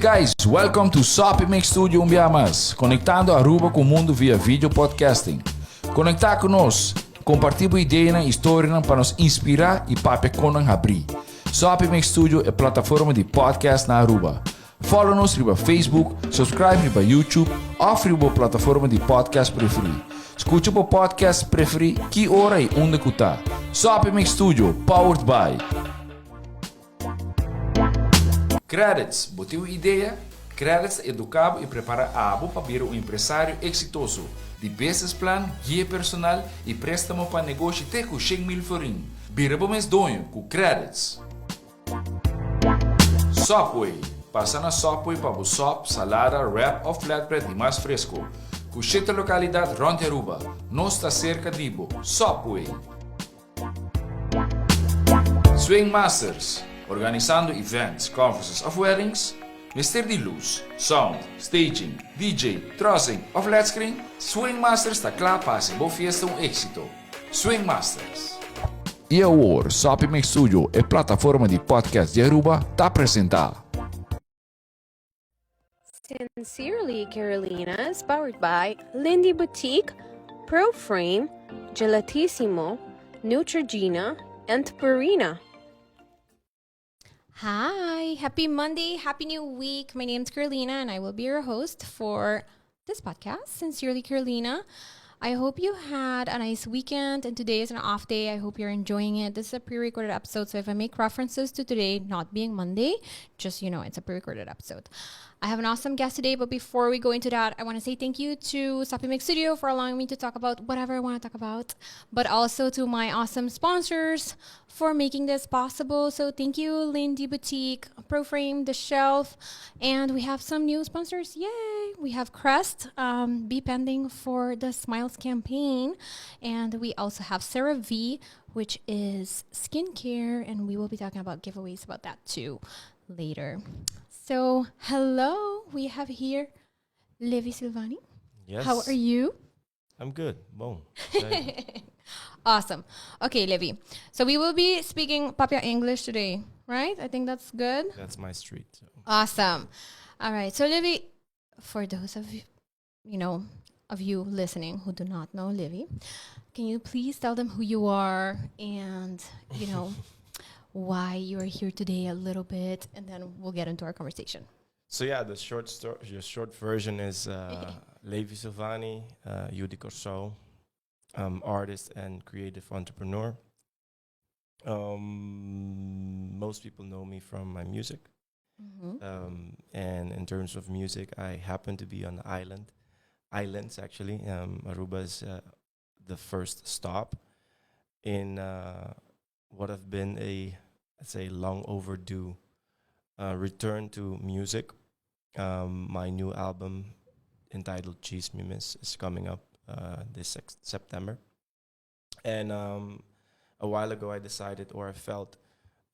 guys, welcome to Sopi Mix Studio Umbiamas, conectando Aruba com o mundo via vídeo podcasting. Conectar conosco, compartilhar ideias e histórias para nos inspirar e para nos abrir. Sopi Mix Studio é plataforma de podcast na Aruba. Follow-nos no Facebook, subscribe no YouTube ou na plataforma de podcast preferida. Escute o podcast preferido que hora e onde escutar. Sopi Mix Studio, powered by Qredits. Botou ideia? Qredits educa e prepara abo para ser um empresário exitoso. De business plan, guia personal e préstamo para negócio até com 100 mil florim. Bira bom mês donho com Qredits. Sopway. Passa na Sopway para o sop, salada, wrap ou flatbread e mais fresco. Com 7 localidades rond Aruba. Nós está cerca de Ibo. Sopway. Swingmasterz. Organizando events, conferences of weddings. Mister de luz, sound, staging, DJ, trussing of LED screen. Swingmasterz está klaar para ser boa fiesta éxito. Swingmasterz. E agora, Sopi Mix Studio é plataforma de podcast de Aruba está apresentar. Sincerely Carolina is powered by Lindy Boutique, Proframe, Gelatissimo, Neutrogena, and Purina. Hi, happy Monday, happy new week. My name's Carolina and I will be your host for this podcast, Sincerely Carolina. I hope you had a nice weekend and today is an off day. I hope you're enjoying it. This is a pre-recorded episode, so if I make references to today not being Monday, just, it's a pre-recorded episode. I have an awesome guest today, but before we go into that, I want to say thank you to Sopi Mix Studio for allowing me to talk about whatever I want to talk about, but also to my awesome sponsors for making this possible. So thank you, Lindy Boutique, Proframe, The Shelf, and we have some new sponsors. Yay! We have Crest, be pending for the Smiles campaign, and we also have CeraVe, which is skincare, and we will be talking about giveaways about that too later. So, hello, we have here Levi Silvanie. Yes. How are you? I'm good. Boom. Awesome. Okay, Levi. So we will be speaking Papia English today, right? I think that's good. That's my street. So. Awesome. All right. So, Levi, for those of you listening who do not know Levi, can you please tell them who you are and, why you are here today a little bit, and then we'll get into our conversation. So yeah, the short version is Levi Silvanie, Judy Corso, artist and creative entrepreneur. Most people know me from my music. Mm-hmm. And in terms of music, I happen to be on the islands actually. Aruba is the first stop in what have been let's say, long overdue return to music. My new album, entitled Chismimis, is coming up this September. And a while ago, I decided, or I felt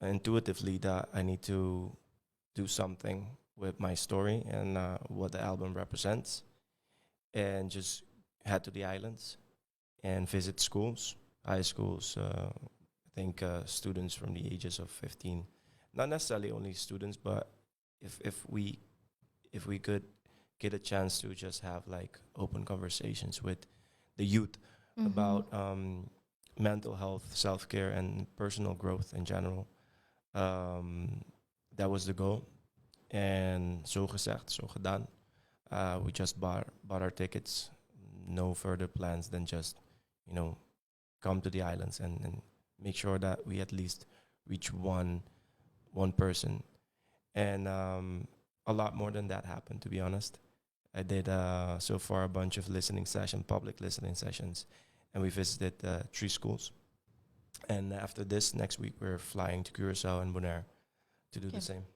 intuitively, that I need to do something with my story and what the album represents, and just head to the islands and visit schools, high schools. I think students from the ages of 15, not necessarily only students, but if we could get a chance to just have like open conversations with the youth about mental health, self-care, and personal growth in general, that was the goal. And zo gezegd, zo gedaan. We just bought our tickets. No further plans than just, come to the islands and make sure that we at least reach one person. And a lot more than that happened, to be honest. I did so far a bunch of public listening sessions, and we visited 3 schools. And after this, next week, we're flying to Curaçao and Bonaire to do the same.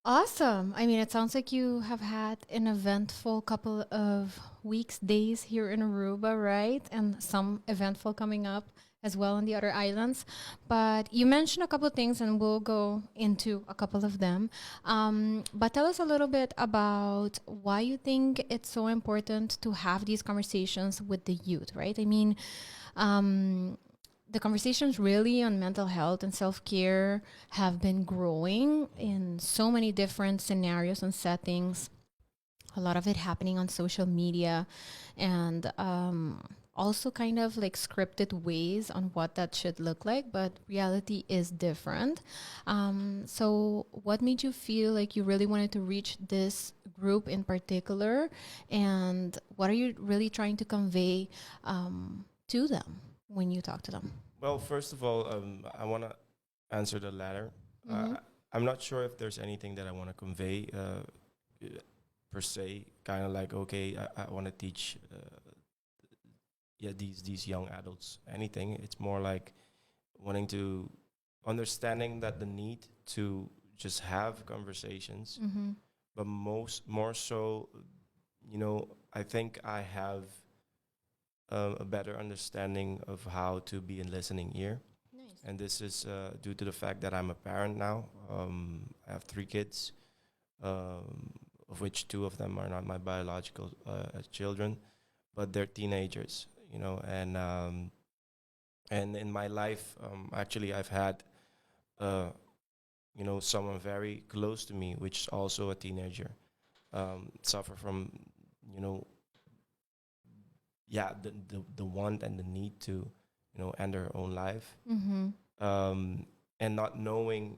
Awesome. I mean, it sounds like you have had an eventful couple of weeks, days here in Aruba, right? And some eventful coming up as well on the other islands. But you mentioned a couple of things, and we'll go into a couple of them. But tell us a little bit about why you think it's so important to have these conversations with the youth, right? I mean, the conversations really on mental health and self-care have been growing in so many different scenarios and settings. A lot of it happening on social media, and also kind of like scripted ways on what that should look like, but reality is different. So what made you feel like you really wanted to reach this group in particular, and what are you really trying to convey to them when you talk to them? Well, first of all, I want to answer the latter. I'm not sure if there's anything that I want to convey per se. Kind of like, okay, I want to teach these young adults anything. It's more like wanting to understanding that the need to just have conversations, but more so, I think I have a better understanding of how to be a listening ear. Nice. And this is due to the fact that I'm a parent now. I have 3 kids, of which 2 of them are not my biological children, but they're teenagers, and in my life, actually, I've had, someone very close to me, which is also a teenager, suffer from, the want and the need to, end their own life, and not knowing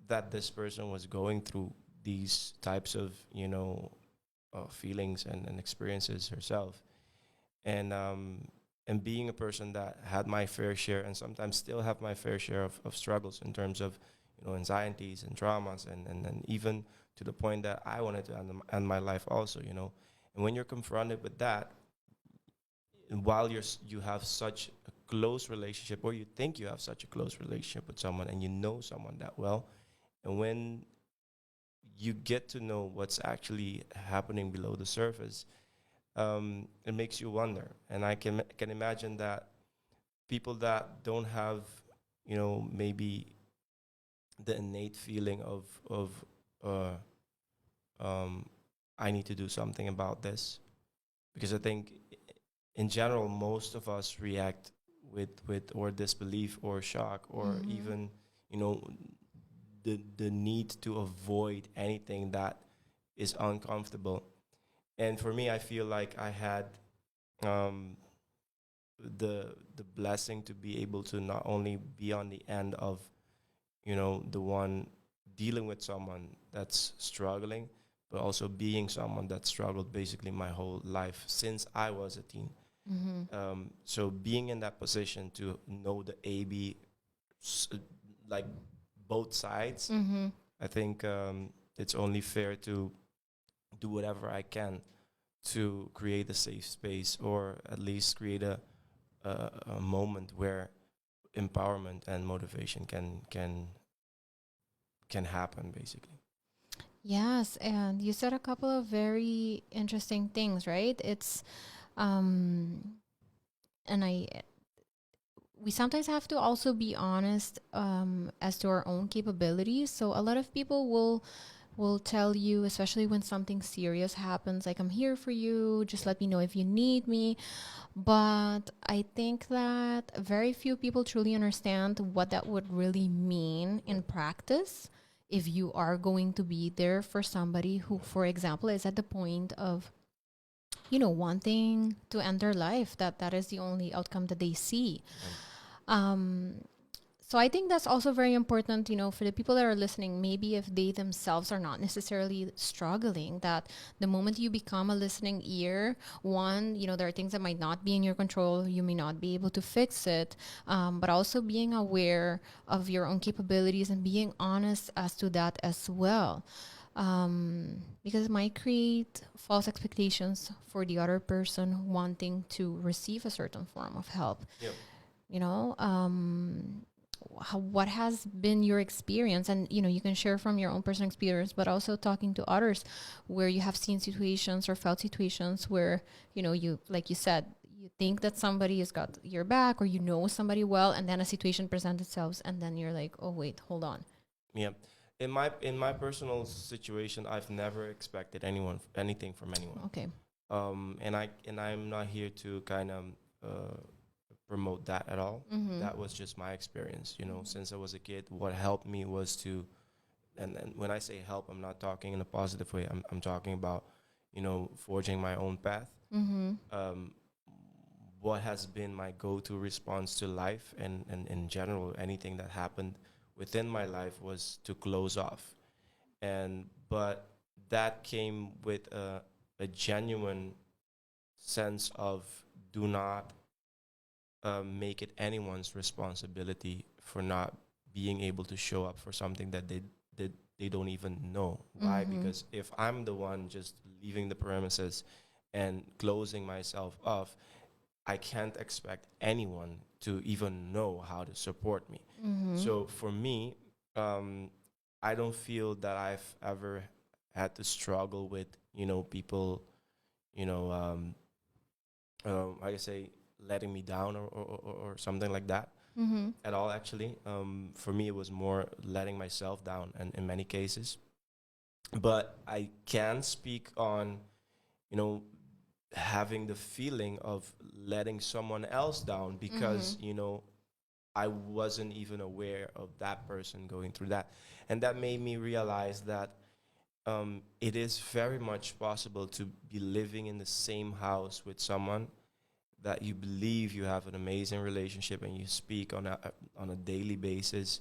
that this person was going through these types of, feelings and experiences herself, and being a person that had my fair share and sometimes still have my fair share of struggles in terms of, anxieties and traumas, and even to the point that I wanted to end my life also, and when you're confronted with that, and while you have such a close relationship, or you think you have such a close relationship with someone, and you know someone that well, and when you get to know what's actually happening below the surface, it makes you wonder. And I can imagine that people that don't have, maybe the innate feeling of I need to do something about this, because I think in general most of us react with or disbelief or shock or even the need to avoid anything that is uncomfortable. And for me, I feel like I had the blessing to be able to not only be on the end of the one dealing with someone that's struggling, but also being someone that struggled basically my whole life since I was a teen. So being in that position to know the AB, like both sides, I think it's only fair to do whatever I can to create a safe space, or at least create a moment where empowerment and motivation can happen, basically. Yes, and you said a couple of very interesting things, right? It's and we sometimes have to also be honest as to our own capabilities. So a lot of people will tell you, especially when something serious happens, like, I'm here for you, just let me know if you need me. But I think that very few people truly understand what that would really mean in practice if you are going to be there for somebody who, for example, is at the point of wanting to end their life, that is the only outcome that they see. So I think that's also very important, for the people that are listening, maybe if they themselves are not necessarily struggling, that the moment you become a listening ear, one, there are things that might not be in your control, you may not be able to fix it, but also being aware of your own capabilities and being honest as to that as well. Because it might create false expectations for the other person wanting to receive a certain form of help. Yep. What has been your experience? And you can share from your own personal experience, but also talking to others where you have seen situations or felt situations where you, like you said, you think that somebody has got your back, or somebody well, and then a situation presents itself, and then you're like, oh wait, hold on. Yeah. In my personal situation, I've never expected anything from anyone. Okay. And I'm not here to kind of promote that at all. That was just my experience, you know, since I was a kid. What helped me was to, and when I say help, I'm not talking in a positive way. I'm talking about, you know, forging my own path. What has been my go-to response to life and in general, anything that happened within my life was to close off. But that came with a genuine sense of do not make it anyone's responsibility for not being able to show up for something that they don't even know. Why? Because if I'm the one just leaving the premises and closing myself off, I can't expect anyone to even know how to support me. So for me, I don't feel that I've ever had to struggle with, you know, people, you know, like I say, letting me down or something like that at all, actually. For me, it was more letting myself down and in many cases. But I can speak on, you know, having the feeling of letting someone else down because, you know, I wasn't even aware of that person going through that. And that made me realize that it is very much possible to be living in the same house with someone that you believe you have an amazing relationship and you speak on a daily basis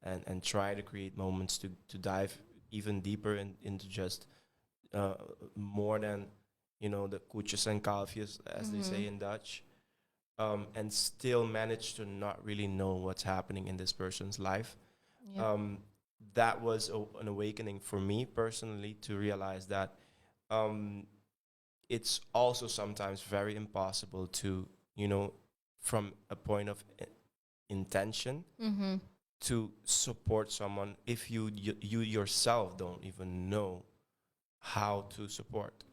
and try to create moments to dive even deeper into just more than, you know, the koetjes and kalfjes, as they say in Dutch, and still manage to not really know what's happening in this person's life. That was an awakening for me personally to realize that it's also sometimes very impossible to, you know, from a point of intention to support someone if you yourself don't even know how to support.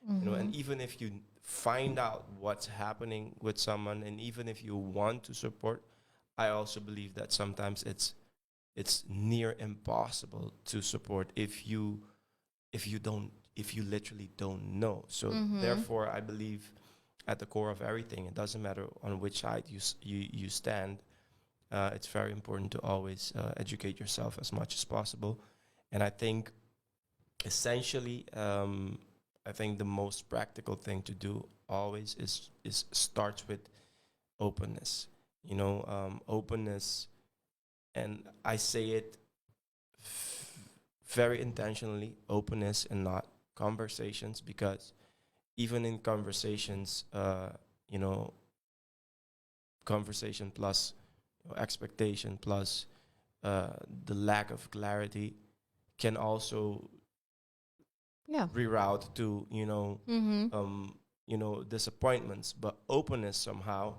You know, and even if you find out what's happening with someone, and even if you want to support, I also believe that sometimes it's near impossible to support if you literally don't know. So therefore, I believe at the core of everything, it doesn't matter on which side you stand. It's very important to always educate yourself as much as possible. And I think essentially, I think the most practical thing to do always is starts with openness. You know, openness, and I say it very intentionally, openness and not conversations, because even in conversations, you know, conversation plus expectation plus the lack of clarity can also reroute to, you know, disappointments. But openness somehow,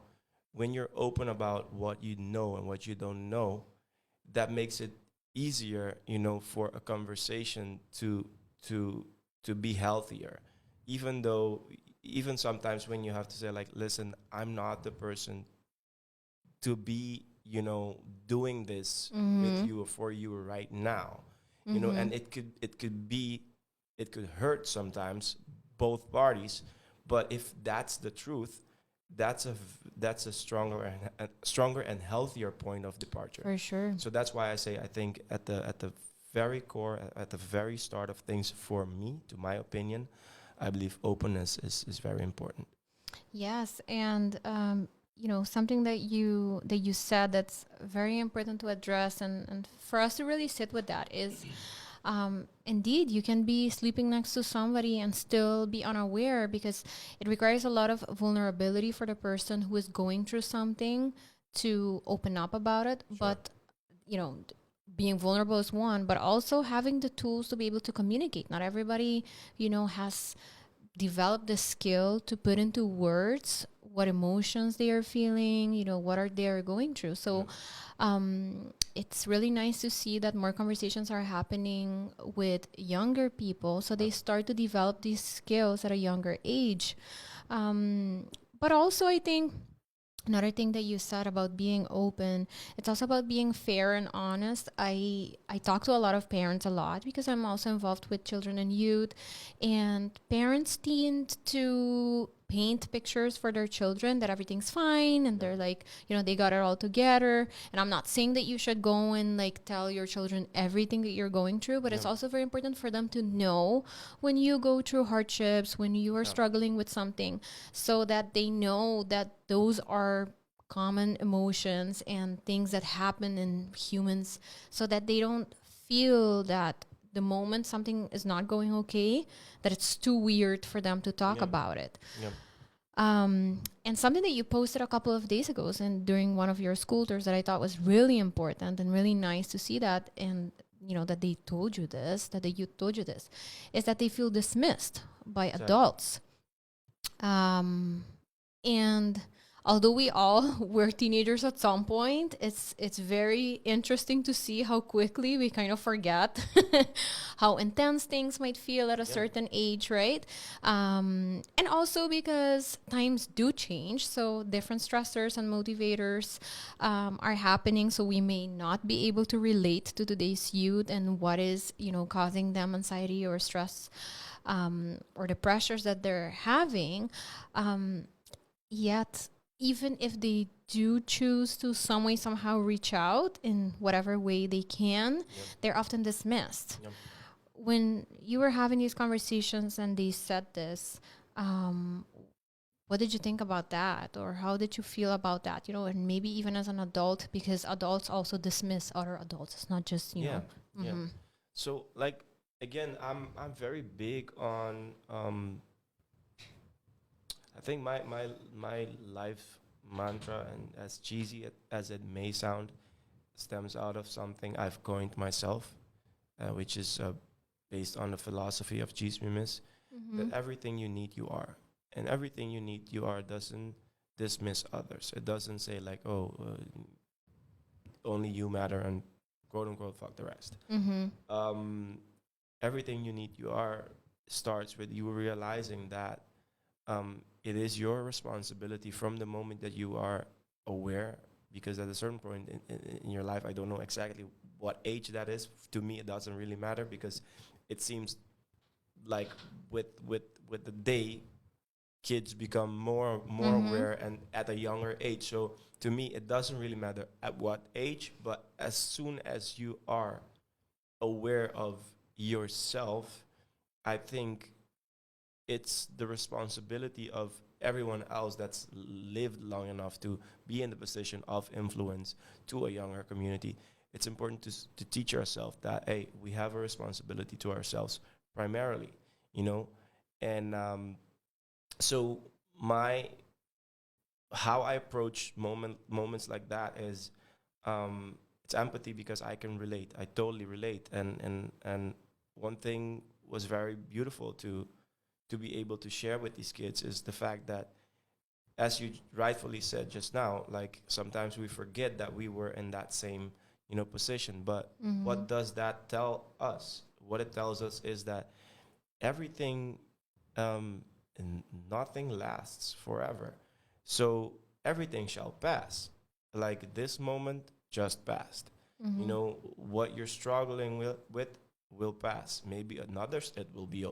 when you're open about what you know and what you don't know, that makes it easier, you know, for a conversation to be healthier. Even sometimes when you have to say, like, listen, I'm not the person to be, you know, doing this with you or for you right now. You know, and it could hurt sometimes both parties, but if that's the truth, that's a stronger and healthier point of departure. For sure. So that's why I say, I think at the very core, at the very start of things, for me, to my opinion, I believe openness is very important. Yes, and you know, something that you said that's very important to address, and for us to really sit with that is, indeed, you can be sleeping next to somebody and still be unaware, because it requires a lot of vulnerability for the person who is going through something to open up about it. Sure. But, you know, being vulnerable is one, but also having the tools to be able to communicate. Not everybody, you know, has developed the skill to put into words what emotions they are feeling, you know, what are they are going through. So it's really nice to see that more conversations are happening with younger people, so they start to develop these skills at a younger age. But also, I think another thing that you said about being open, it's also about being fair and honest. I talk to a lot of parents a lot because I'm also involved with children and youth, and parents tend to paint pictures for their children that everything's fine and they're like, you know, they got it all together. And I'm not saying that you should go and like tell your children everything that you're going through, but it's also very important for them to know when you go through hardships, when you are struggling with something, so that they know that those are common emotions and things that happen in humans, so that they don't feel that the moment something is not going okay, that it's too weird for them to talk about it. And something that you posted a couple of days ago and during one of your school tours that I thought was really important and really nice to see that, and you know, that they told you this, that the youth told you this, is that they feel dismissed by adults. And although we all were teenagers at some point, it's very interesting to see how quickly we kind of forget how intense things might feel at a certain age, right? And also because times do change, so different stressors and motivators are happening, so we may not be able to relate to today's youth and what is, you know, causing them anxiety or stress or the pressures that they're having. Yet, even if they do choose to some way somehow reach out in whatever way they can, they're often dismissed. When you were having these conversations and they said this, what did you think about that? Or how did you feel about that? You know, and maybe even as an adult, because adults also dismiss other adults. It's not just, you know. Mm-hmm. So, like, again, I'm very big on... I think my life mantra, and as cheesy as it may sound, stems out of something I've coined myself, which is based on the philosophy of Jesus, that everything you need, you are. And everything you need, you are doesn't dismiss others. It doesn't say like, only you matter and quote unquote fuck the rest. Everything you need, you are starts with you realizing that it is your responsibility from the moment that you are aware, because at a certain point in your life, I don't know exactly what age that is. To me, it doesn't really matter, because it seems like with the day, kids become more aware and at a younger age. So to me, it doesn't really matter at what age, but as soon as you are aware of yourself, I think it's the responsibility of everyone else that's lived long enough to be in the position of influence to a younger community. It's important to teach ourselves that, hey, we have a responsibility to ourselves primarily, you know? And so how I approach moments like that is it's empathy, because I can relate. I totally relate. And one thing was very beautiful to be able to share with these kids is the fact that, as you rightfully said just now, like sometimes we forget that we were in that same, you know, position. But what does that tell us? What it tells us is that everything, nothing lasts forever. So everything shall pass. Like this moment just passed. You know, what you're struggling with will pass. Maybe another it will be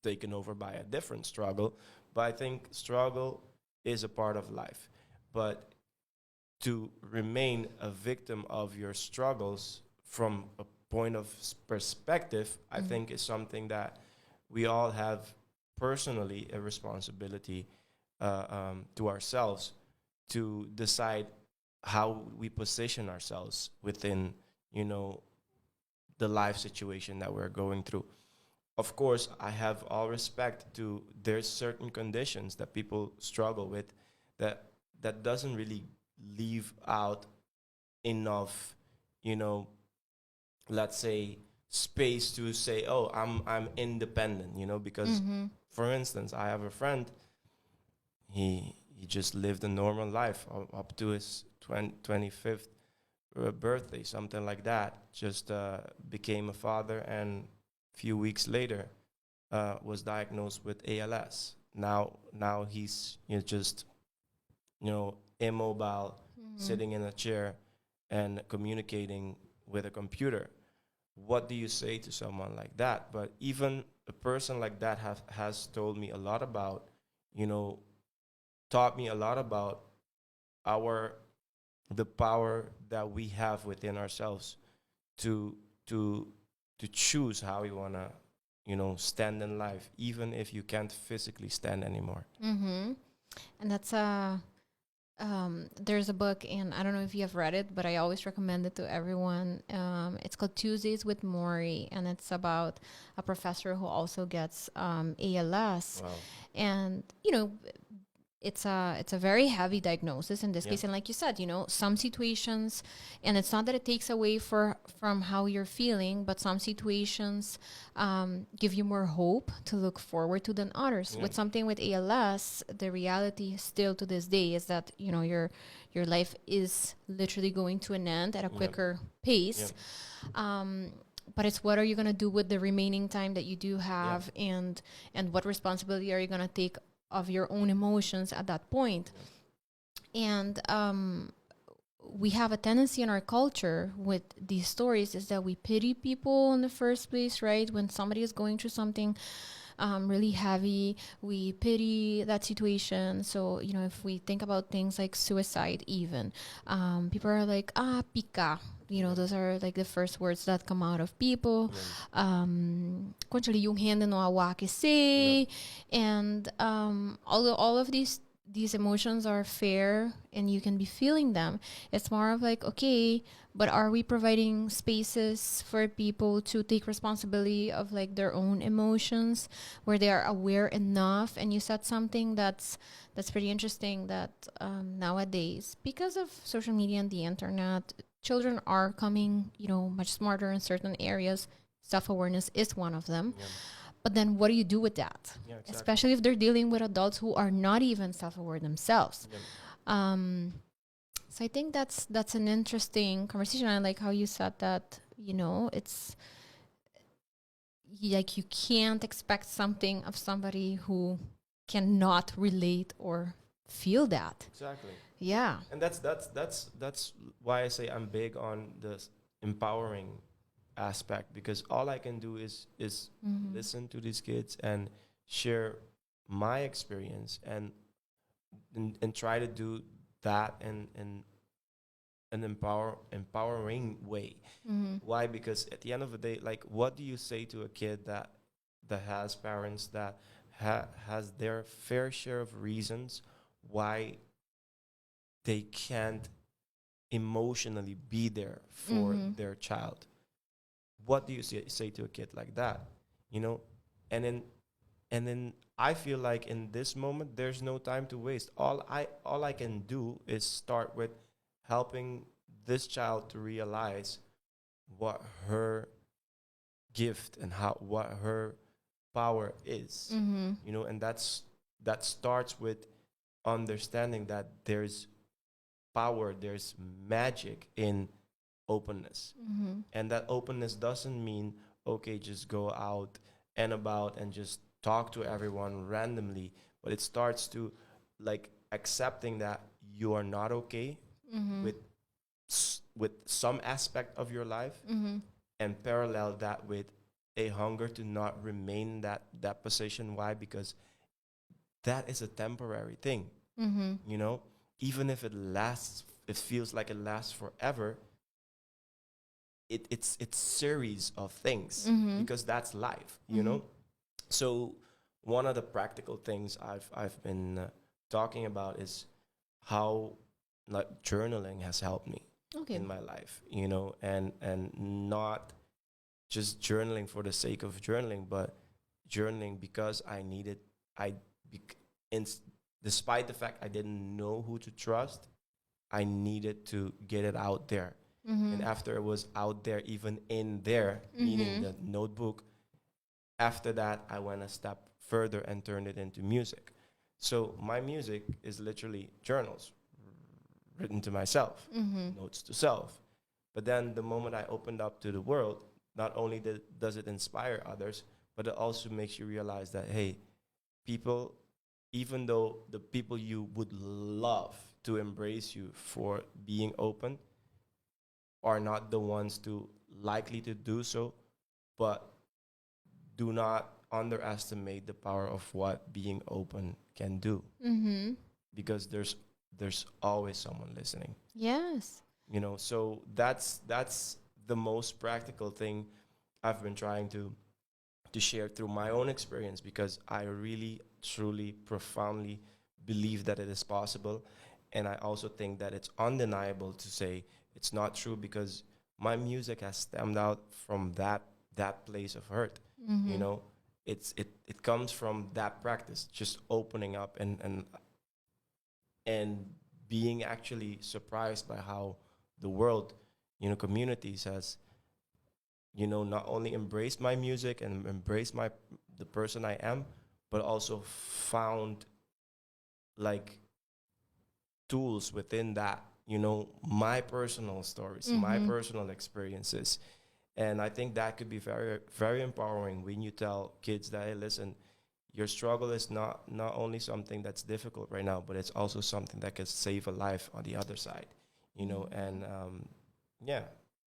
taken over by a different struggle. But I think struggle is a part of life. But to remain a victim of your struggles from a point of perspective, I think is something that we all have personally a responsibility to ourselves to decide how we position ourselves within, you know, the life situation that we're going through. Of course, I have all respect to there's certain conditions that people struggle with that doesn't really leave out enough, you know, let's say space to say, oh, I'm independent, you know, because for instance, I have a friend, he just lived a normal life up to his 25th birthday, something like that, just became a father, and few weeks later was diagnosed with ALS. Now he's, you know, just, you know, immobile, sitting in a chair and communicating with a computer. What do you say to someone like that? But even a person like that has told me a lot about, you know, taught me a lot about our the power that we have within ourselves to to to choose how we want to, stand in life, even if you can't physically stand anymore. Mm-hmm. And that's there's a book, and I don't know if you have read it, but I always recommend it to everyone. It's called Tuesdays with Maury, and it's about a professor who also gets ALS. Wow. And it's a very heavy diagnosis in this case, and like you said, some situations, and it's not that it takes away from how you're feeling, but some situations give you more hope to look forward to than others. With something with ALS, the reality still to this day is that your life is literally going to an end at a quicker pace. But it's what are you going to do with the remaining time that you do have, and what responsibility are you going to take of your own emotions at that point. And we have a tendency in our culture with these stories is that we pity people in the first place, right? When somebody is going through something really heavy, we pity that situation. So, if we think about things like suicide even, people are like, pika. Those are like the first words that come out of people. Conchali yung hende no awake se. And all of these emotions are fair and you can be feeling them. It's more of like, okay, but are we providing spaces for people to take responsibility of like their own emotions where they are aware enough? And you said something that's pretty interesting, that nowadays, because of social media and the internet, children are coming, much smarter in certain areas. Self-awareness is one of them. But then what do you do with that? Exactly. Especially if they're dealing with adults who are not even self-aware themselves. So I think that's an interesting conversation. I like how you said that, it's like you can't expect something of somebody who cannot relate or feel that. Exactly. Yeah. And that's why I say I'm big on the empowering aspect, because all I can do is listen to these kids and share my experience and try to do that in an empowering way. Why? Because at the end of the day, like, what do you say to a kid that has parents that has their fair share of reasons why they can't emotionally be there for their child? What do you say to a kid like that? And then I feel like in this moment there's no time to waste. All I can do is start with helping this child to realize what her gift and what her power is. And that starts with understanding that there's power, there's magic in openness. And that openness doesn't mean, okay, just go out and about and just talk to everyone randomly, but it starts to like accepting that you are not okay with some aspect of your life, and parallel that with a hunger to not remain that position. Why? Because that is a temporary thing. Even if it lasts, it feels like it lasts forever. It's series of things, because that's life, So one of the practical things I've been talking about is how like journaling has helped me in my life, and not just journaling for the sake of journaling, but journaling because I needed, despite the fact I didn't know who to trust, I needed to get it out there. And after it was out there, even in there, meaning the notebook, after that, I went a step further and turned it into music. So my music is literally journals written to myself, notes to self. But then the moment I opened up to the world, not only does it inspire others, but it also makes you realize that, hey, people, even though the people you would love to embrace you for being open are not the ones to likely to do so, but do not underestimate the power of what being open can do. because there's always someone listening. Yes. You know, so that's the most practical thing I've been trying to share through my own experience, because I really, truly, profoundly believe that it is possible. And I also think that it's undeniable to say it's not true, because my music has stemmed out from that place of hurt. You know, it comes from that practice, just opening up and being actually surprised by how the world, you know, communities has, you know, not only embraced my music and embraced the person I am, but also found like tools within that, you know, my personal stories, my personal experiences. And I think that could be very, very empowering when you tell kids that, hey, listen, your struggle is not only something that's difficult right now, but it's also something that can save a life on the other side, you know. And yeah,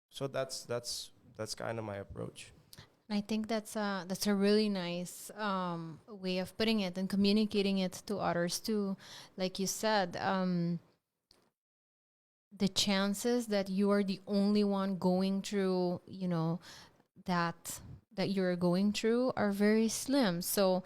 so that's kind of my approach. I think that's a really nice way of putting it and communicating it to others too. Like you said, the chances that you are the only one going through, you know, that you're going through are very slim. So,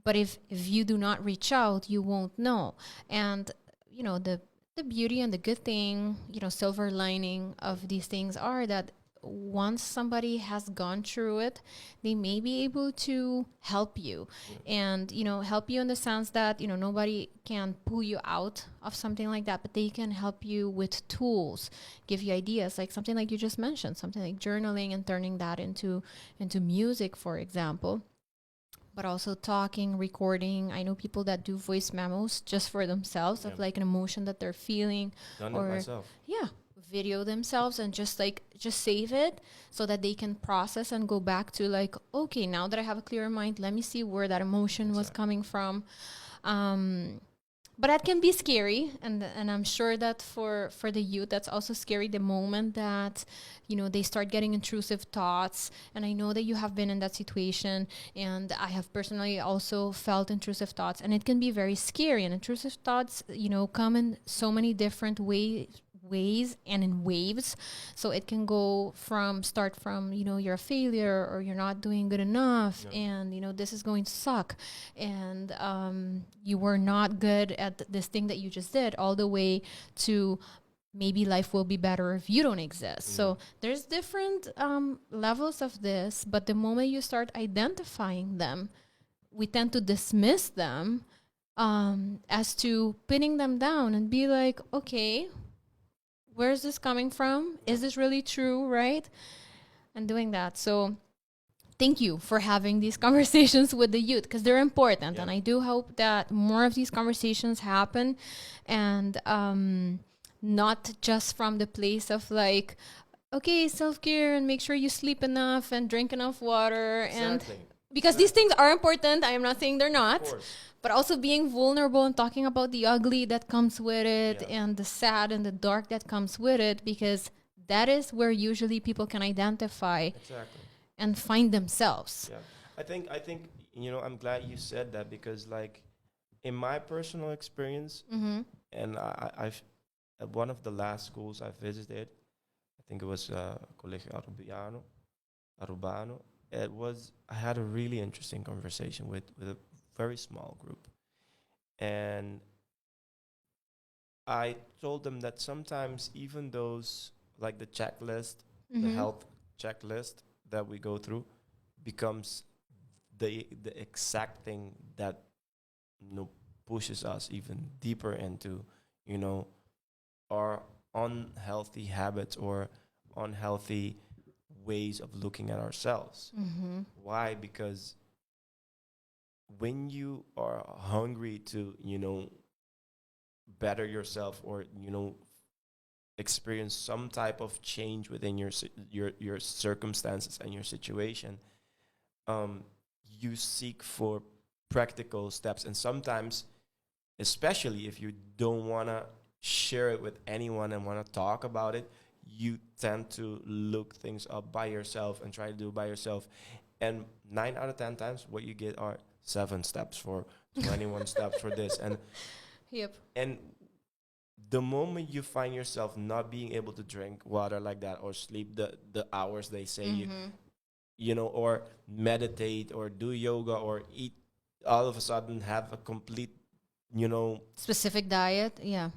but if you do not reach out, you won't know. And you know, the beauty and the good thing, you know, silver lining of these things are that once somebody has gone through it, they may be able to help you. And, you know, help you in the sense that, you know, nobody can pull you out of something like that, but they can help you with tools, give you ideas, like something like you just mentioned, something like journaling and turning that into music, for example. But also talking, recording. I know people that do voice memos just for themselves of like an emotion that they're feeling. Done it myself. Yeah, video themselves and just save it so that they can process and go back to like, okay, now that I have a clearer mind, let me see where that emotion was coming from. But that can be scary, and I'm sure that for the youth, that's also scary, the moment that, you know, they start getting intrusive thoughts. And I know that you have been in that situation, and I have personally also felt intrusive thoughts, and it can be very scary. And intrusive thoughts, you know, come in so many different ways and in waves. So it can start from, you know, you're a failure, or you're not doing good enough, and, you know, this is going to suck, and you were not good at this thing that you just did, all the way to maybe life will be better if you don't exist. So there's different levels of this, but the moment you start identifying them, we tend to dismiss them as to pinning them down and be like, okay, where is this coming from? Is this really true, right? And doing that. So thank you for having these conversations with the youth, because they're important. And I do hope that more of these conversations happen, and not just from the place of like, okay, self-care and make sure you sleep enough and drink enough water. Exactly. And because these things are important, I am not saying they're not. Of course. But also being vulnerable and talking about the ugly that comes with it, and the sad and the dark that comes with it, because that is where usually people can identify and find themselves. Yeah, I think you know, I'm glad you said that, because like in my personal experience, and I've at one of the last schools I visited, I think it was Colegio Arubano. I had a really interesting conversation with a very small group, and I told them that sometimes even those, like the checklist, the health checklist that we go through, becomes the exact thing that, you know, pushes us even deeper into, you know, our unhealthy habits or unhealthy ways of looking at ourselves. Why? Because when you are hungry to, you know, better yourself, or, you know, experience some type of change within your circumstances and your situation, you seek for practical steps. And sometimes, especially if you don't want to share it with anyone and want to talk about it, you tend to look things up by yourself and try to do it by yourself. And 9 out of 10 times, what you get are 7 steps for 21 steps for this. And Yep. And the moment you find yourself not being able to drink water like that or sleep the hours they say you know, or meditate or do yoga or eat, all of a sudden have a complete, you know, Specific diet. Yeah.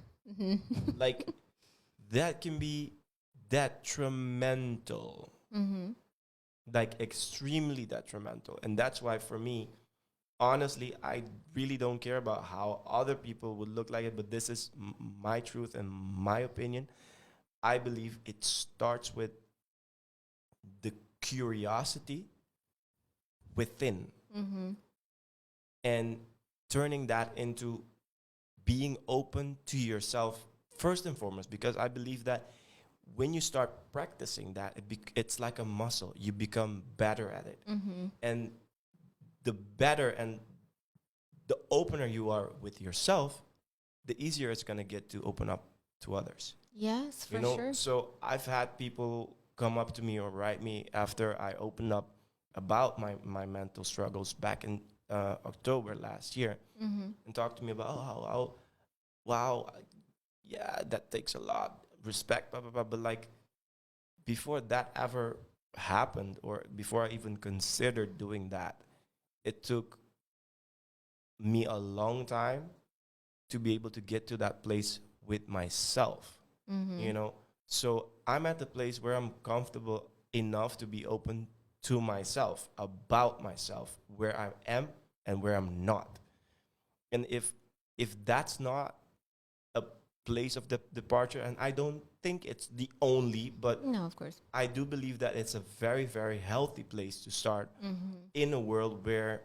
like that can be detrimental, like extremely detrimental. And that's why for me, honestly, I really don't care about how other people would look like it, but this is my truth and my opinion. I believe it starts with the curiosity within and turning that into being open to yourself first and foremost, because I believe that when you start practicing that, it's like a muscle. You become better at it. And the better and the opener you are with yourself, the easier it's going to get to open up to others. Yes, for You know, sure. so I've had people come up to me or write me after I opened up about my mental struggles back in October last year and talk to me about, how wow, yeah, that takes a lot, respect, blah, blah, blah. But like before that ever happened or before I even considered doing that, it took me a long time to be able to get to that place with myself, you know? So I'm at the place where I'm comfortable enough to be open to myself, about myself, where I am and where I'm not. And if that's not a place of departure, and I don't think it's the only, but No, of course. I do believe that it's a very, very healthy place to start in a world where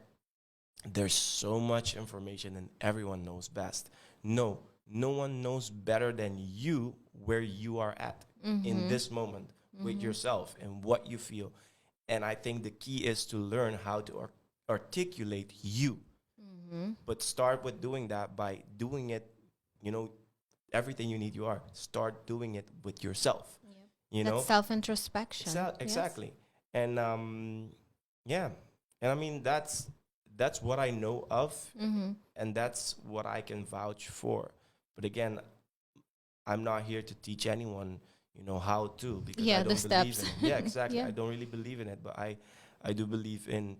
there's so much information and everyone knows best. No one knows better than you where you are at in this moment with yourself and what you feel. And I think the key is to learn how to articulate you. But start with doing that by doing it, you know, everything you need, start doing it with yourself. Yep. You That's know? self-introspection. Exactly. And yeah. And I mean that's what I know of, and that's what I can vouch for. But again, I'm not here to teach anyone, you know, how to, because I The don't believe steps. in it. Yeah, exactly. Yeah. I don't really believe in it, but I do believe in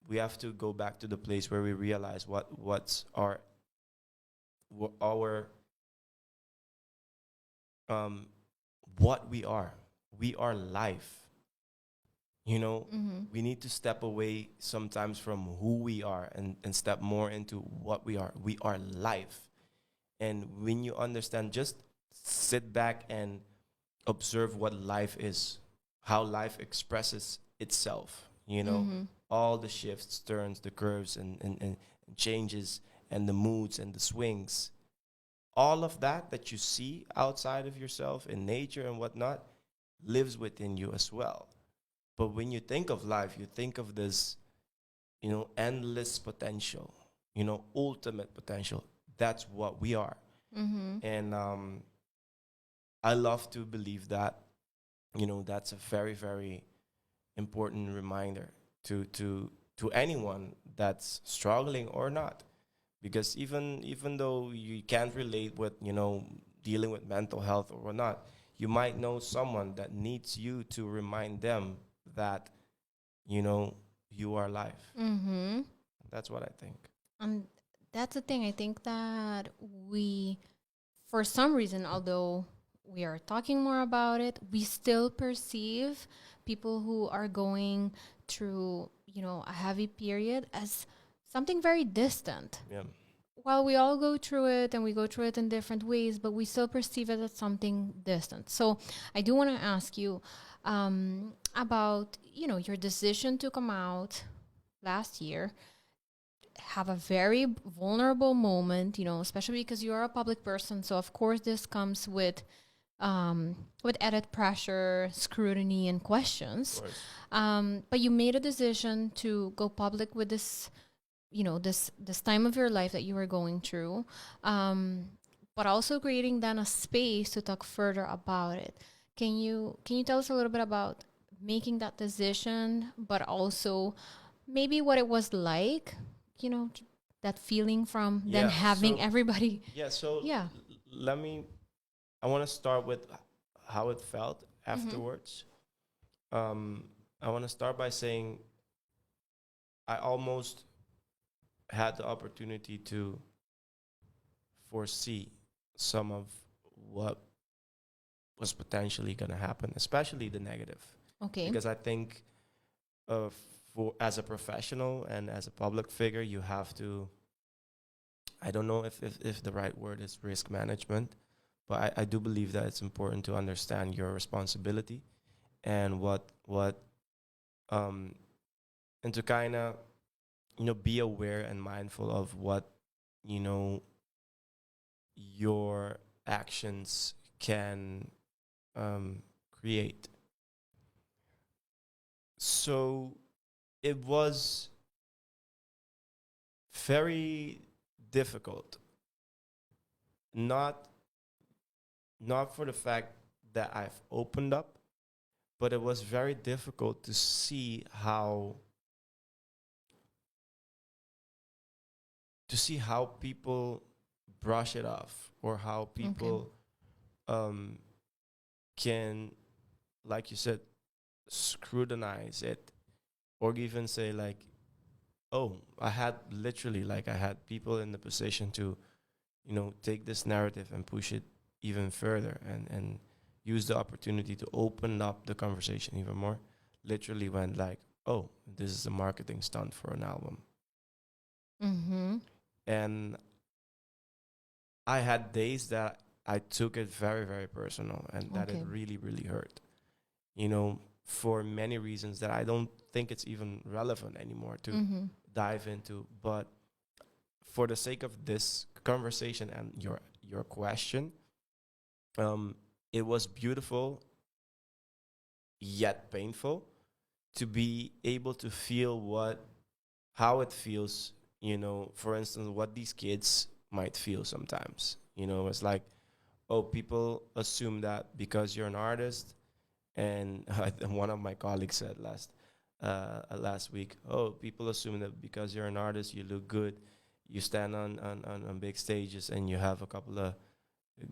we have to go back to the place where we realize what's our what we are. We are life. You know, we need to step away sometimes from who we are and step more into what we are. We are life. And when you understand, just sit back and observe what life is, how life expresses itself, you know, all the shifts, turns, the curves and changes and the moods and the swings. All of that you see outside of yourself in nature and whatnot lives within you as well. But when you think of life, you think of this, you know, endless potential, you know, ultimate potential. That's what we are. And I love to believe that, you know, that's a very, very important reminder to anyone that's struggling or not. Because even though you can't relate with, you know, dealing with mental health or whatnot, you might know someone that needs you to remind them that, you know, you are life. That's what I think. And that's the thing. I think that we, for some reason, although we are talking more about it, we still perceive people who are going through, you know, a heavy period as something very distant. Yeah. Well, we all go through it and we go through it in different ways, but we still perceive it as something distant. So I do want to ask you about, you know, your decision to come out last year, have a very vulnerable moment, you know, especially because you are a public person. So of course this comes with added pressure, scrutiny, and questions. But you made a decision to go public with this, you know, this time of your life that you were going through, but also creating then a space to talk further about it. Can you tell us a little bit about making that decision, but also maybe what it was like, you know, that feeling from then having everybody. Yeah. So Yeah. I want to start with how it felt afterwards. I want to start by saying I almost had the opportunity to foresee some of what was potentially going to happen, especially the negative. Okay. Because I think for as a professional and as a public figure, you have to, I don't know if the right word is risk management, but I do believe that it's important to understand your responsibility and and to kind of, be aware and mindful of what, your actions can create. So it was very difficult, not for the fact that I've opened up, but it was very difficult to see how people brush it off, or how people can, like you said, scrutinize it, or even say like, oh, I had people in the position to, take this narrative and push it even further, and use the opportunity to open up the conversation even more. Literally went like, oh, this is a marketing stunt for an album. And I had days that I took it very, very personal, and that it really, really hurt. For many reasons that I don't think it's even relevant anymore to dive into. But for the sake of this conversation and your question, it was beautiful yet painful to be able to feel how it feels, for instance, what these kids might feel sometimes. It's like, oh, people assume that because you're an artist, and one of my colleagues said last week, oh, people assume that because you're an artist, you look good, you stand on big stages, and you have a couple of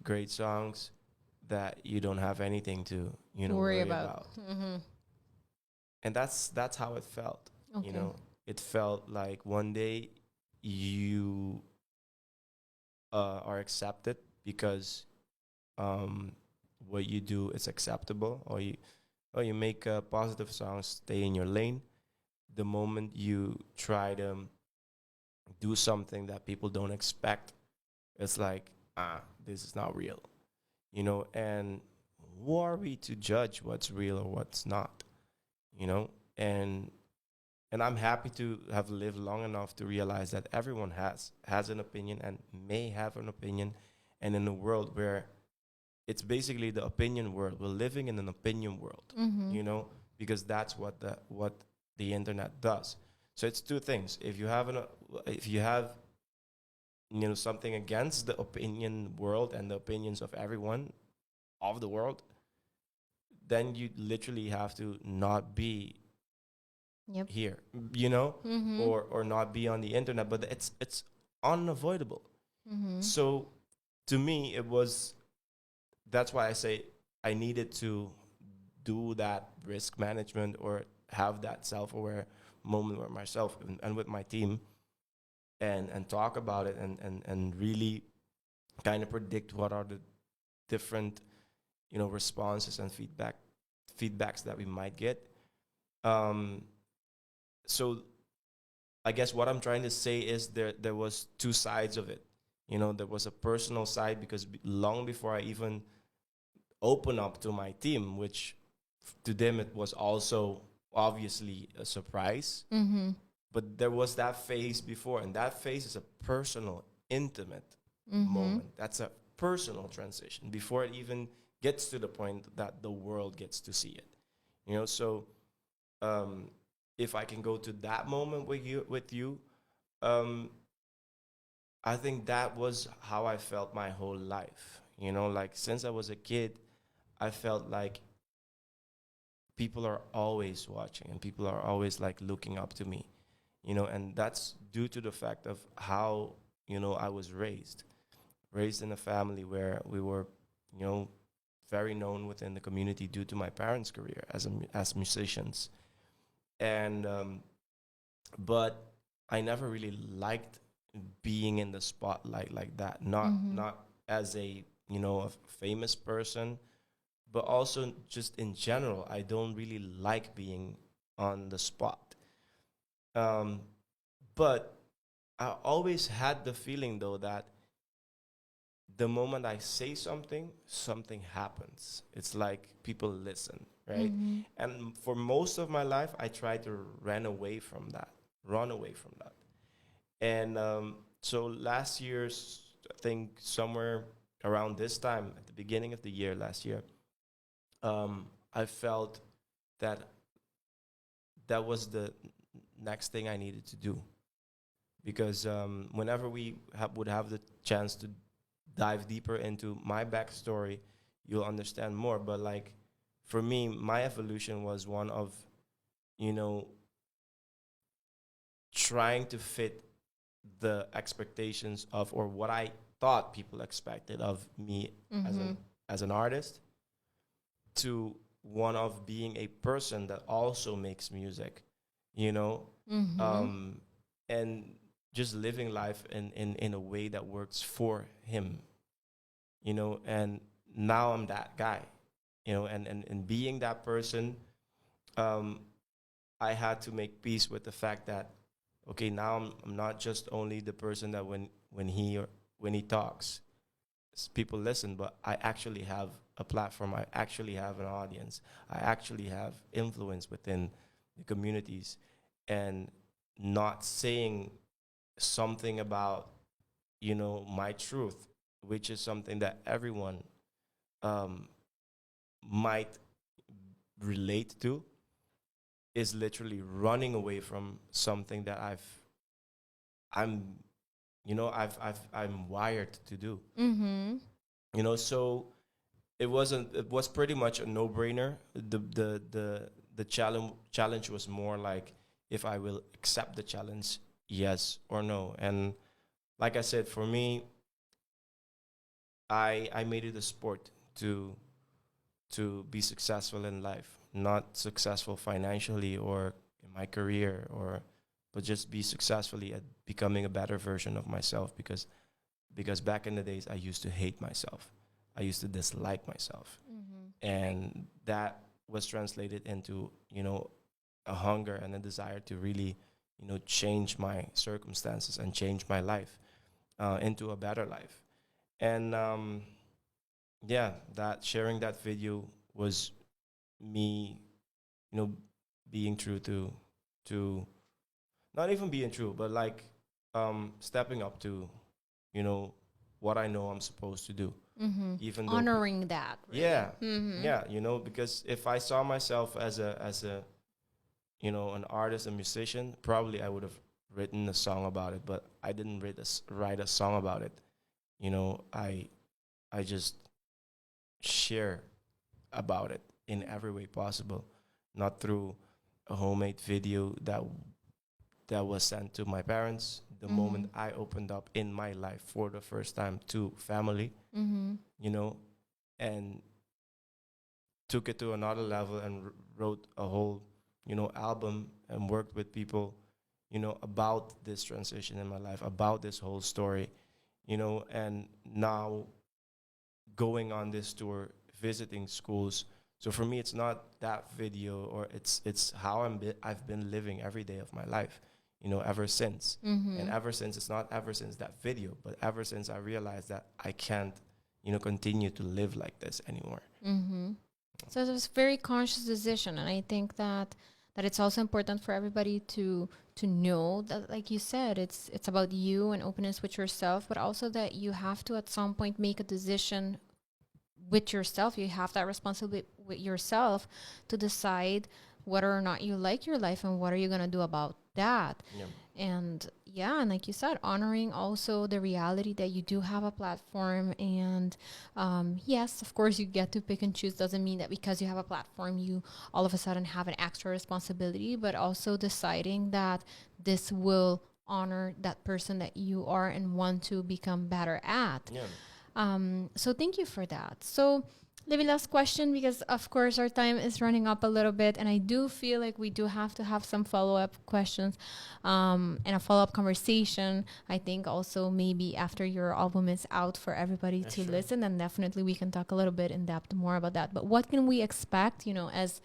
great songs, that you don't have anything to worry about. And that's how it felt. It felt like one day you are accepted because what you do is acceptable, or you make positive songs, stay in your lane. The moment you try to do something that people don't expect, it's like, this is not real, and who are we to judge what's real or what's not, and I'm happy to have lived long enough to realize that everyone has an opinion and may have an opinion, and in a world where it's basically the opinion world, we're living in an opinion world, because that's what the internet does. So it's two things. If you have something against the opinion world and the opinions of everyone of the world, then you literally have to not be here, or not be on the internet. But it's unavoidable. So to me, that's why I say I needed to do that risk management, or have that self-aware moment with myself and with my team, and talk about it, and really kind of predict what are the different responses and feedbacks that we might get. So I guess what I'm trying to say is there was two sides of it. There was a personal side, because long before I even open up to my team, which to them it was also obviously a surprise, but there was that phase before, and that phase is a personal, intimate moment. That's a personal transition before it even gets to the point that the world gets to see it. So if I can go to that moment with you, I think that was how I felt my whole life. Like since I was a kid, I felt like people are always watching, and people are always like looking up to me. and that's due to the fact of how, I was raised in a family where we were, very known within the community due to my parents' career as musicians. And but I never really liked being in the spotlight like that. Not as a a famous person, but also just in general, I don't really like being on the spot. But I always had the feeling though that the moment I say something, something happens. It's like people listen, right? And for most of my life, I tried to run away from that. And so last year's, I think somewhere around this time, at the beginning of the year, last year, I felt that that was the next thing I needed to do. Because whenever we would have the chance to dive deeper into my backstory, you'll understand more. But like, for me, my evolution was one of, trying to fit the expectations of, or what I thought people expected of me as an artist, to one of being a person that also makes music, and just living life in a way that works for him, and now I'm that guy, and being that person, I had to make peace with the fact that, okay, now I'm not just only the person that when he talks, people listen, but I actually have a platform. I actually have an audience. I actually have influence within the communities, and not saying something about, my truth, which is something that everyone might relate to, is literally running away from something that I'm wired to do. So it was pretty much a no-brainer. The challenge was more like if I will accept the challenge, yes or no. And like I said, for me, I made it a sport to be successful in life, not successful financially or in my career, but just be successfully at becoming a better version of myself, because back in the days I used to hate myself. I used to dislike myself. And that was translated into, a hunger and a desire to really, change my circumstances and change my life into a better life. And that sharing that video was me, being true to not even being true, but like stepping up to, what I know I'm supposed to do. Even though honoring that. Really. Yeah, because if I saw myself as a an artist, a musician, probably I would have written a song about it, but I didn't write a song about it. I just share about it in every way possible, not through a homemade video that was sent to my parents the moment I opened up in my life for the first time to family, and took it to another level and wrote a whole, album, and worked with people, about this transition in my life, about this whole story, and now going on this tour, visiting schools. So for me, it's not that video, or it's how I've been living every day of my life, ever since. And ever since, it's not ever since that video, but ever since I realized that I can't, continue to live like this anymore. So it was a very conscious decision, and I think that it's also important for everybody to know that, like you said, it's about you and openness with yourself, but also that you have to at some point make a decision with yourself. You have that responsibility with yourself to decide whether or not you like your life and what are you going to do about that. And Yeah, and like you said, honoring also the reality that you do have a platform. And yes, of course, you get to pick and choose. Doesn't mean that because you have a platform, you all of a sudden have an extra responsibility, but also deciding that this will honor that person that you are and want to become better at. Yeah. So thank you for that. So maybe last question, because of course our time is running up a little bit, and I do feel like we do have to have some follow-up questions and a follow-up conversation. I think also maybe after your album is out for everybody to listen, then definitely we can talk a little bit in depth more about that. But what can we expect, as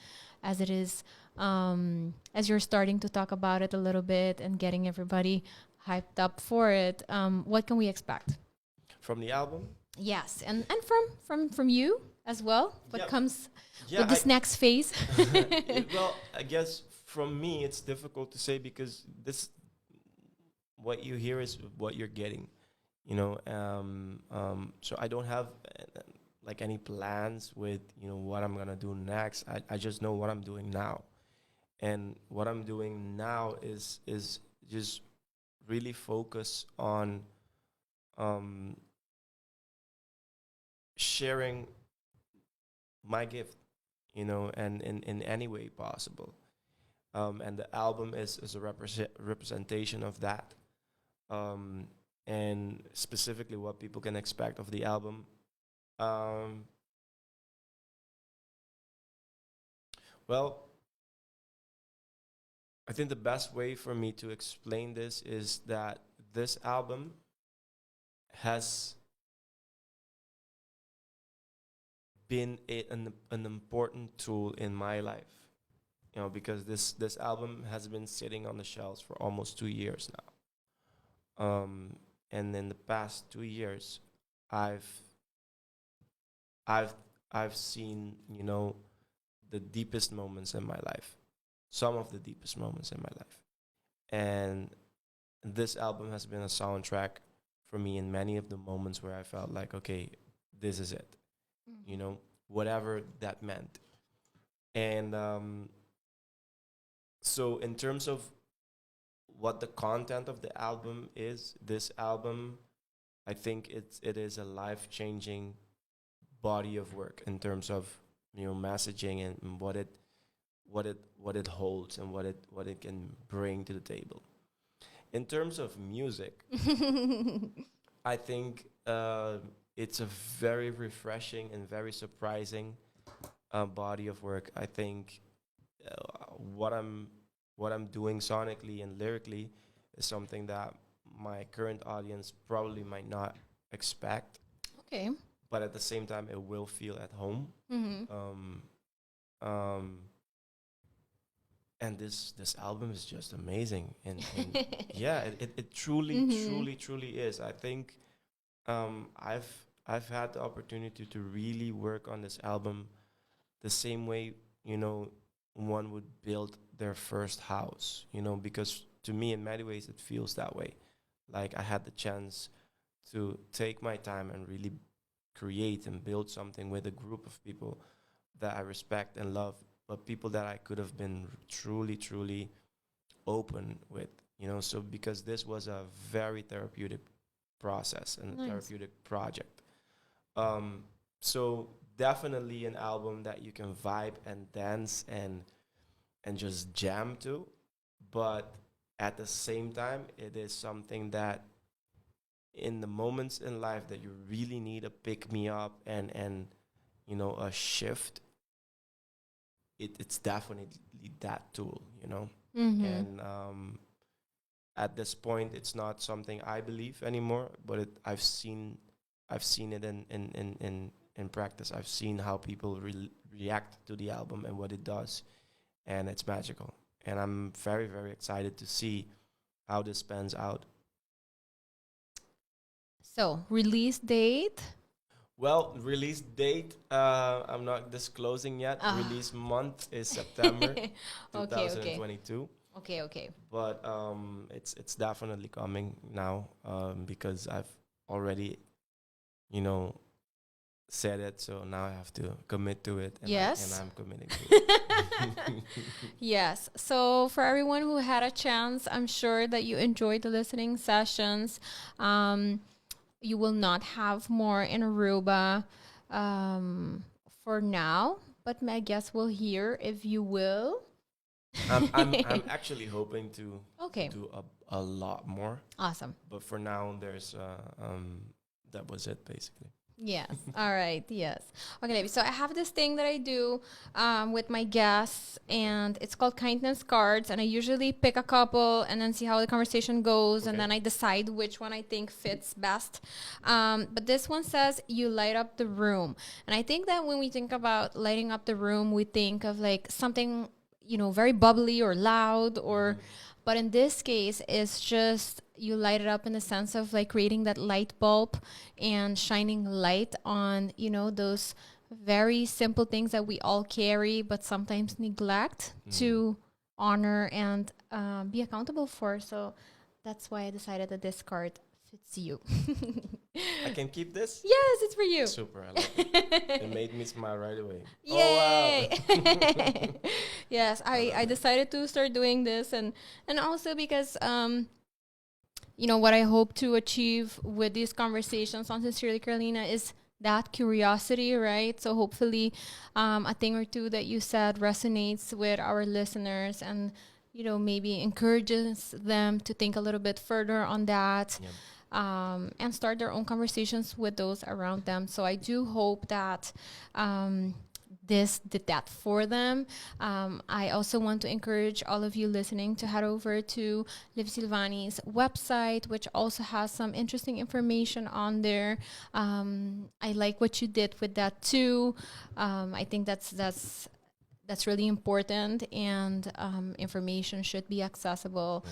it is, as you're starting to talk about it a little bit and getting everybody hyped up for it, what can we expect? From the album? Yes, and from you as well. What comes with this next phase? Well, I guess from me, it's difficult to say because what you hear is what you're getting, So I don't have like any plans with what I'm gonna do next. I just know what I'm doing now, and what I'm doing now is just really focus on sharing my gift, and in any way possible. And the album is a representation of that. And specifically what people can expect of the album. Well, I think the best way for me to explain this is that this album has been an important tool in my life, because this album has been sitting on the shelves for almost 2 years now. And in the past 2 years, I've seen, the deepest moments in my life, some of the deepest moments in my life, and this album has been a soundtrack for me in many of the moments where I felt like, okay, this is it. Whatever that meant. And so in terms of what the content of the album is, this album, I think it is a life-changing body of work in terms of messaging and what it holds and what it can bring to the table. In terms of music, I think it's a very refreshing and very surprising body of work. I think what I'm doing sonically and lyrically is something that my current audience probably might not expect. Okay. But at the same time, it will feel at home. And this album is just amazing, and yeah, it truly is. I think I've had the opportunity to really work on this album the same way, one would build their first house, because to me, in many ways, it feels that way. Like I had the chance to take my time and really create and build something with a group of people that I respect and love, but people that I could have been truly open with, So because this was a very therapeutic process and a therapeutic project. So definitely an album that you can vibe and dance and just jam to, but at the same time, it is something that in the moments in life that you really need a pick me up and a shift, it's definitely that tool, And at this point, it's not something I believe anymore, but I've seen it in practice. I've seen how people react to the album and what it does, and it's magical. And I'm very, very excited to see how this pans out. So, release date? Well, release date, I'm not disclosing yet. Release month is September 2022. Okay. But it's definitely coming now, because I've already, said it, so now I have to commit to it. And Yes. I'm committing to it. Yes. So for everyone who had a chance, I'm sure that you enjoyed the listening sessions. You will not have more in Aruba for now, but I guess we'll hear if you will. I'm actually hoping to Okay. do a lot more, Awesome. but for now, that was it basically. Yes. All right. Yes. Okay, Levi. So I have this thing that I do with my guests, and it's called kindness cards. And I usually pick a couple and then see how the conversation goes, and Okay. then I decide which one I think fits best. But this one says you light up the room, and I think that when we think about lighting up the room, we think of like something very bubbly or loud, or. But in this case, it's just you light it up in the sense of like creating that light bulb and shining light on, those very simple things that we all carry, but sometimes neglect to honor and be accountable for. So that's why I decided that this card fits you. I can keep this? Yes, it's for you. Super, I like it. It made me smile right away. Yay! Oh, wow. Yes, I decided to start doing this, and also because what I hope to achieve with these conversations on Sincerely Carolina is that curiosity, right? So hopefully a thing or two that you said resonates with our listeners, and maybe encourages them to think a little bit further on that. Yeah. And start their own conversations with those around them. So I do hope that this did that for them. I also want to encourage all of you listening to head over to Levi Silvanie's website, which also has some interesting information on there. I like what you did with that too. I think that's really important, and information should be accessible.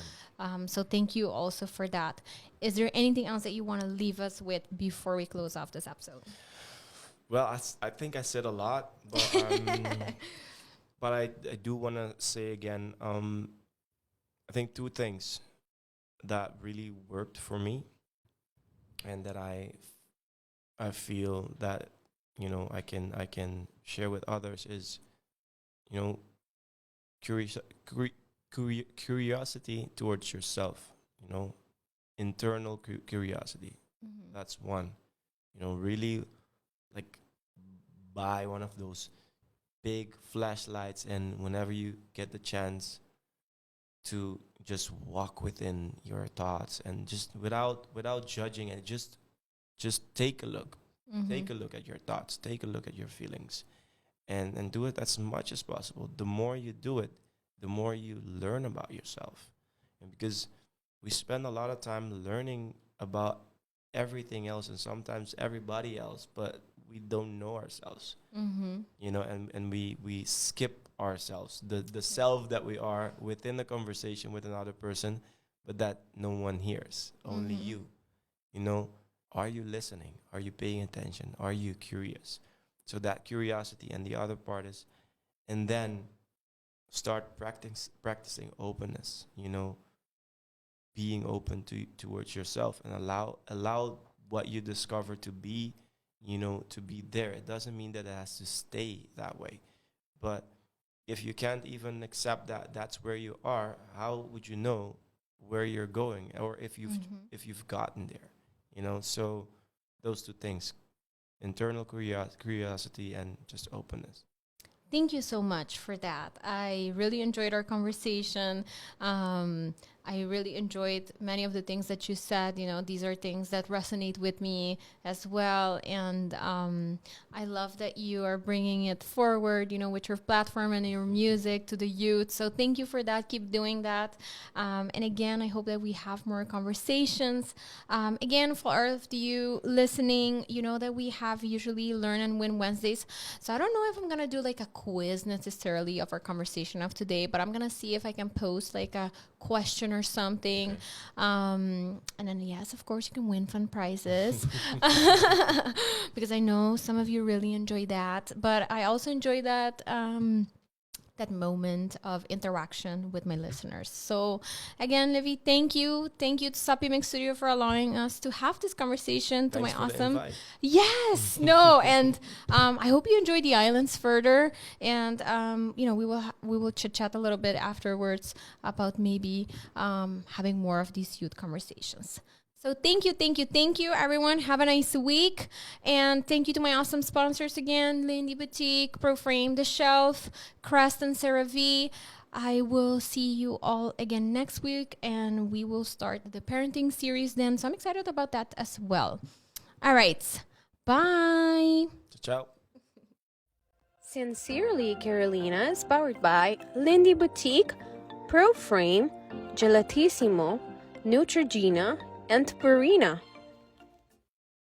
So thank you also for that. Is there anything else that you want to leave us with before we close off this episode? Well, I think I said a lot, but but I do want to say again, I think two things that really worked for me, and that I feel that I can share with others is curiosity towards yourself, internal curiosity. That's one. Really like buy one of those big flashlights, and whenever you get the chance to just walk within your thoughts and just without judging, and just take a look. Take a look at your thoughts, take a look at your feelings, and do it as much as possible. The more you do it, the more you learn about yourself. And because we spend a lot of time learning about everything else and sometimes everybody else, but we don't know ourselves. And we skip ourselves, the self that we are within the conversation with another person, but that no one hears, only you. Are you listening? Are you paying attention? Are you curious? So that curiosity, and the other part is, and then start practicing openness, being open towards yourself, and allow what you discover to be, to be there. It doesn't mean that it has to stay that way. But if you can't even accept that that's where you are, how would you know where you're going, or if you've gotten there? So those two things, internal curiosity and just openness. Thank you so much for that. I really enjoyed our conversation. I really enjoyed many of the things that you said. These are things that resonate with me as well. And I love that you are bringing it forward, with your platform and your music to the youth. So thank you for that. Keep doing that. And again, I hope that we have more conversations. Again, for all of you listening, that we have usually Learn and Win Wednesdays. So I don't know if I'm going to do like a quiz necessarily of our conversation of today, but I'm going to see if I can post like a question or something. Okay. And then, yes, of course, you can win fun prizes because I know some of you really enjoy that. But I also enjoy that that moment of interaction with my listeners. So again, Livy, thank you. Thank you to Sopi Mix Studio for allowing us to have this conversation. Thanks to for my the awesome. invite. Yes, no. And I hope you enjoy the islands further. And, we will chit chat a little bit afterwards about maybe having more of these youth conversations. So thank you, everyone. Have a nice week. And thank you to my awesome sponsors again, Lindy Boutique, Proframe, The Shelf, Crest, and CeraVe. I will see you all again next week, and we will start the parenting series then. So I'm excited about that as well. All right. Bye. Ciao. Sincerely Carolina is powered by Lindy Boutique, Proframe, Gelatissimo, Neutrogena, and Purina.